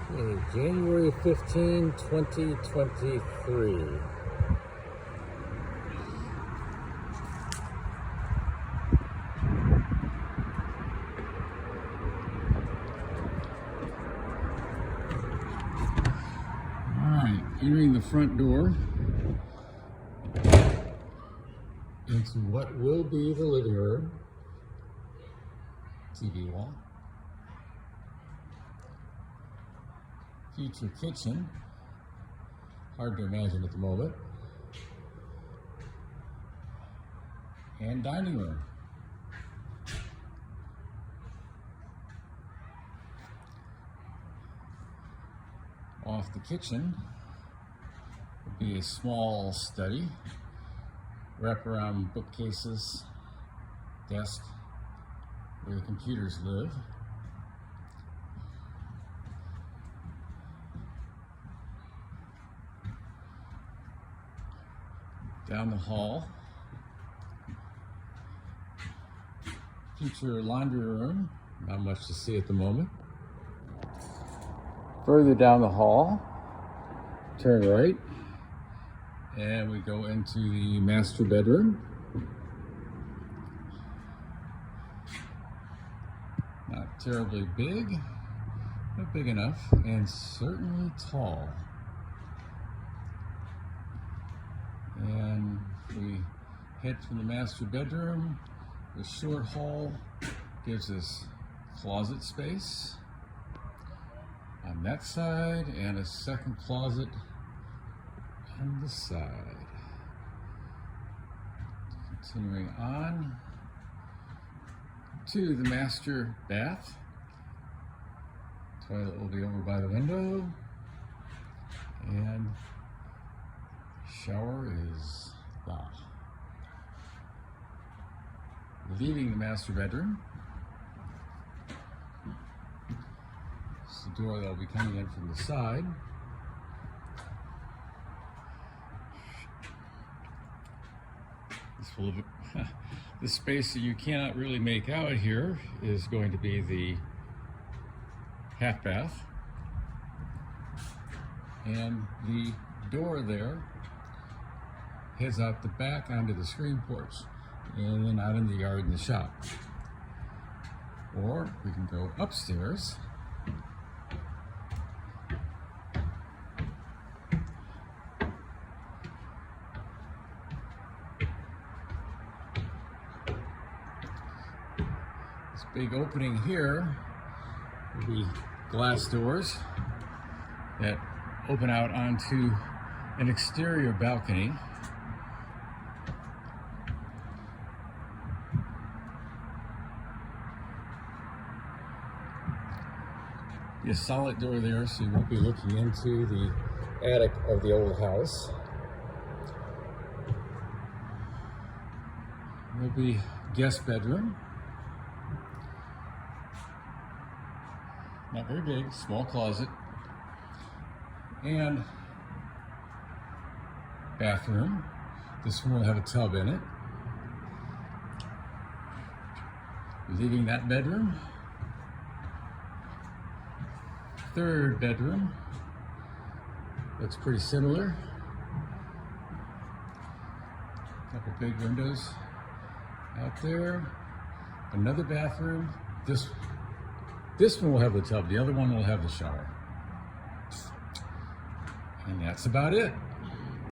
Okay, January 15, 2023. Alright, entering the front door into what will be the living room, TV wall, future kitchen, hard to imagine at the moment, and dining room. Off the kitchen would be a small study, wraparound bookcases, desk where the computers live. Down the hall, future laundry room, not much to see at the moment. Further down the hall, turn right, and we go into the master bedroom. Not terribly big, but big enough, and certainly tall. And we head from the master bedroom. The short hall gives us closet space on that side and a second closet on the side. Continuing on to the master bath. Toilet will be over by the window, and shower is leaving the master bedroom. It's the door that will be coming in from the side. The space that you cannot really make out here is going to be the half bath, and the door there heads out the back onto the screen porch and then out in the yard in the shop. Or we can go upstairs this big opening here will be glass doors that open out onto an exterior balcony. A solid door there, so you won't be looking into the attic of the old house. There'll be guest bedroom. Not very big, small closet. And bathroom. This one will have a tub in it. Leaving that bedroom. Third bedroom looks pretty similar. Couple big windows out there. Another bathroom. This one will have the tub. The other one will have the shower. And that's about it.